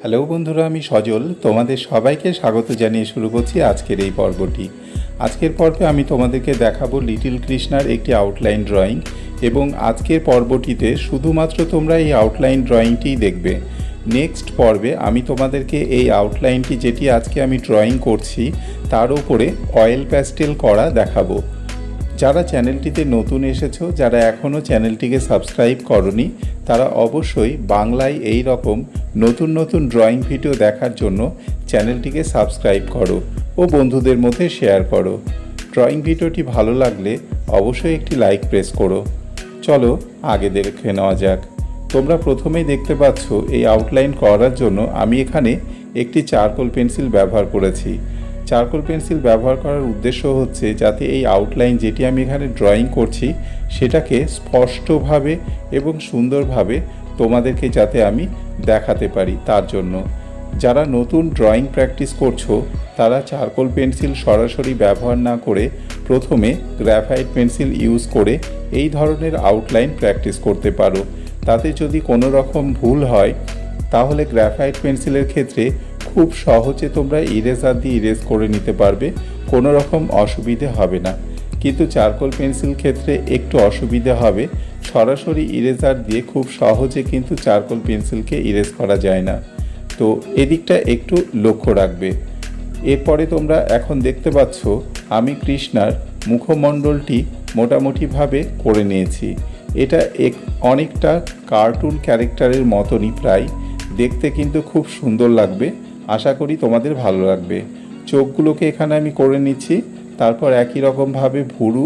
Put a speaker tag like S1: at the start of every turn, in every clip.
S1: Hello বন্ধুরা, আমি সজল তোমাদের সবাইকে স্বাগত জানিয়ে শুরু করছি আজকের এই পর্বটি। আজকের পর্বে আমি তোমাদেরকে দেখাবো লিটল কৃষ্ণার একটি আউটলাইন ড্রয়িং, এবং আজকের পর্বটিতে শুধুমাত্র তোমরা এই আউটলাইন ড্রয়িংটিই দেখবে। নেক্সট পর্বে আমি তোমাদেরকে এই আউটলাইনটি যেটি আজকে আমি ড্রয়িং করছি তার উপরে অয়েল প্যাস্টেল করা দেখাবো। যারা চ্যানেলটিতে নতুন এসেছো, যারা এখনও চ্যানেলটিকে সাবস্ক্রাইব করনি, তারা অবশ্যই বাংলায় এই রকম নতুন নতুন ড্রয়িং ভিডিও দেখার জন্য চ্যানেলটিকে সাবস্ক্রাইব করো ও বন্ধুদের মধ্যে শেয়ার করো। ড্রয়িং ভিডিওটি ভালো লাগলে অবশ্যই একটি লাইক প্রেস করো। চলো আগে দেখে নেওয়া যাক। তোমরা প্রথমেই দেখতে পাচ্ছ এই আউটলাইন করার জন্য আমি এখানে একটি চারকোল পেন্সিল ব্যবহার করেছি। চারকোল পেন্সিল ব্যবহার করার উদ্দেশ্য হচ্ছে যাতে এই আউটলাইন যেটি আমি এখানে ড্রয়িং করছি সেটাকে স্পষ্টভাবে এবং সুন্দরভাবে তোমাদেরকে যাতে আমি দেখাতে পারি, তার জন্য। যারা নতুন ড্রয়িং প্র্যাকটিস করছো তারা চারকোল পেন্সিল সরাসরি ব্যবহার না করে প্রথমে গ্রাফাইট পেন্সিল ইউজ করে এই ধরনের আউটলাইন প্র্যাকটিস করতে পারো। তাতে যদি কোনো রকম ভুল হয় তাহলে গ্রাফাইট পেন্সিলের ক্ষেত্রে খুব সহজে তোমরা ইরেজার দিয়ে ইরেজ করে নিতে পারবে, কোনো রকম অসুবিধে হবে না। কিন্তু চারকোল পেন্সিল ক্ষেত্রে একটু অসুবিধে হবে, সরাসরি ইরেজার দিয়ে খুব সহজে কিন্তু চারকোল পেন্সিলকে ইরেজ করা যায় না। তো এদিকটা একটু লক্ষ্য রাখবে। এরপরে তোমরা এখন দেখতে পাচ্ছ আমি কৃষ্ণার মুখমণ্ডলটি মোটামুটিভাবে করে নিয়েছি। এটা অনেকটা কার্টুন ক্যারেক্টারের মতনই প্রায় দেখতে, কিন্তু খুব সুন্দর লাগবে। আশা করি তোমাদের ভালো লাগবে। চোখগুলোকে এখানে আমি করে নিচ্ছি। তারপর একই রকমভাবে ভুরু,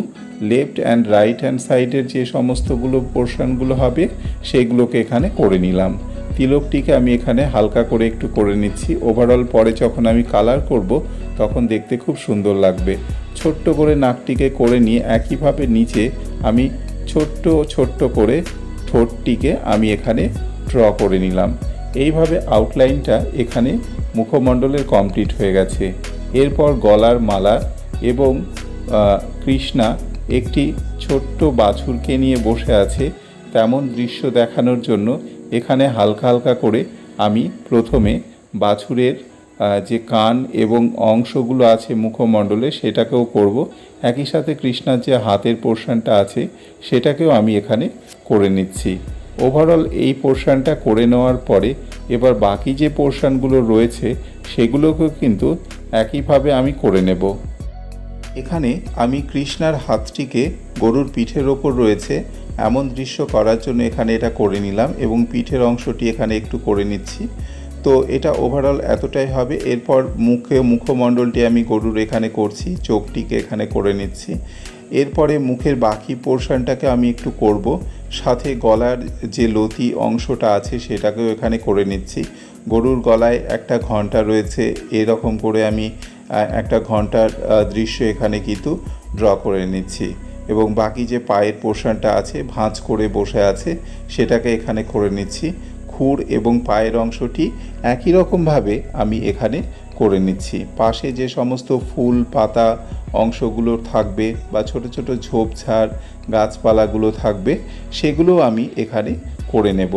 S1: লেফট অ্যান্ড রাইট হ্যান্ড সাইডের যে সমস্তগুলো পোর্শনগুলো হবে সেগুলোকে এখানে করে নিলাম। তিলকটিকে আমি এখানে হালকা করে একটু করে নিচ্ছি। ওভারঅল পরে যখন আমি কালার করব তখন দেখতে খুব সুন্দর লাগবে। ছোট্ট করে নাকটিকে করে নিয়ে একইভাবে নিচে আমি ছোট্ট ছোট্ট করে ঠোঁটটিকে আমি এখানে ড্র করে নিলাম। এইভাবে আউটলাইনটা এখানে মুখমণ্ডলের কমপ্লিট হয়ে গেছে। এরপর গলার মালা এবং কৃষ্ণা একটি ছোট্ট বাছুরকে নিয়ে বসে আছে তেমন দৃশ্য দেখানোর জন্য এখানে হালকা হালকা করে আমি প্রথমে বাছুরের যে কান এবং অংশগুলো আছে মুখমণ্ডলে সেটাকেও করব। একই সাথে কৃষ্ণার যে হাতের পোর্শনটা আছে সেটাকেও আমি এখানে করে নিচ্ছি। ওভারঅল এই পোর্শনটা করে নেওয়ার পরে এবার বাকি যে পোর্শনগুলো রয়েছে সেগুলোকেও কিন্তু একইভাবে আমি করে নেব। এখানে আমি কৃষ্ণার হাতটিকে গরুর পিঠের ওপর রয়েছে এমন দৃশ্য করার জন্য এখানে এটা করে নিলাম, এবং পিঠের অংশটি এখানে একটু করে নিচ্ছি। তো এটা ওভারঅল এতটাই হবে। এরপর মুখমণ্ডলটি আমি গরুর এখানে করছি, চোখটিকে এখানে করে নিচ্ছি। এরপরে মুখের বাকি পোর্শনটাকে আমি একটু করব, সাথে গলার যে লতি অংশটা আছে সেটাকেও এখানে করে নিচ্ছি। গরুর গলায় একটা ঘণ্টা রয়েছে, এরকম করে আমি একটা ঘণ্টার দৃশ্য এখানে কিন্তু ড্র করে নিচ্ছি। এবং বাকি যে পায়ের পোর্শনটা আছে ভাঁজ করে বসে আছে সেটাকে এখানে করে নিচ্ছি। খুর এবং পায়ের অংশটি একই রকমভাবে আমি এখানে করে নিচ্ছি। পাশে যে সমস্ত ফুল পাতা অংশগুলো থাকবে বা ছোট ছোট ঝোপঝাড় গাছপালাগুলো থাকবে সেগুলো আমি এখানে করে নেব।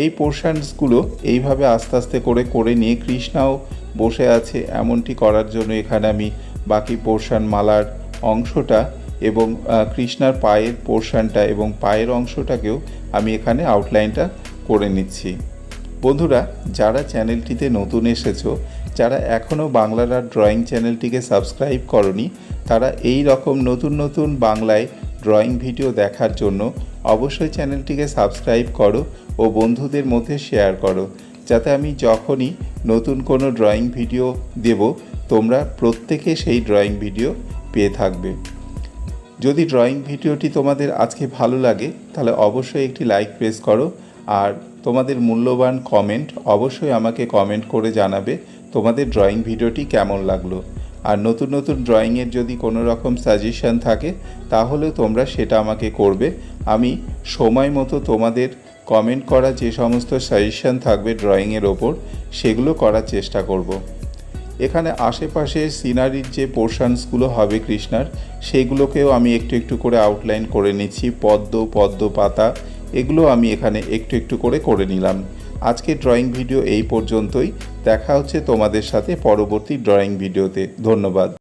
S1: এই পোর্শনসগুলো এইভাবে আস্তে আস্তে করে নিয়ে কৃষ্ণাও বসে আছে এমনটি করার জন্য এখানে আমি বাকি পোর্শন মালার অংশটা এবং কৃষ্ণার পায়ের পোর্শনটা এবং পায়ের অংশটাকেও আমি এখানে আউটলাইনটা করে নিচ্ছি। বন্ধুরা, যারা চ্যানেলটিতে নতুন এসেছো, যারা এখনও বাংলার আর্ট ড্রয়িং চ্যানেলটিকে সাবস্ক্রাইব করনি, তারা এই রকম নতুন নতুন বাংলায় ড্রয়িং ভিডিও দেখার জন্য অবশ্যই চ্যানেলটিকে সাবস্ক্রাইব করো ও বন্ধুদের মধ্যে শেয়ার করো, যাতে আমি যখনই নতুন কোনো ড্রয়িং ভিডিও দেব তোমরা প্রত্যেকে সেই ড্রয়িং ভিডিও পেয়ে থাকবে। যদি ড্রয়িং ভিডিওটি তোমাদের আজকে ভালো লাগে তাহলে অবশ্যই একটি লাইক প্রেস করো, আর তোমাদের মূল্যবান কমেন্ট অবশ্যই আমাকে কমেন্ট করে জানাবে তোমাদের ড্রয়িং ভিডিওটি কেমন লাগলো। আর নতুন নতুন ড্রয়িংয়ের যদি কোনো রকম সাজেশন থাকে তাহলেও তোমরা সেটা আমাকে করবে। আমি সময় মতো তোমাদের কমেন্ট করা যে সমস্ত সাজেশন থাকবে ড্রয়িংয়ের ওপর সেগুলো করার চেষ্টা করব। এখানে আশেপাশে সিনারির যে পোর্শনসগুলো হবে কৃষ্ণার সেইগুলোকেও আমি একটু একটু করে আউটলাইন করে নিচ্ছি। পদ্ম পাতা এগুলো আমি এখানে একটু একটু করে নিলাম। আজকের ড্রয়িং ভিডিও এই পর্যন্তই। দেখা হচ্ছে তোমাদের সাথে পরবর্তী ড্রয়িং ভিডিওতে। ধন্যবাদ।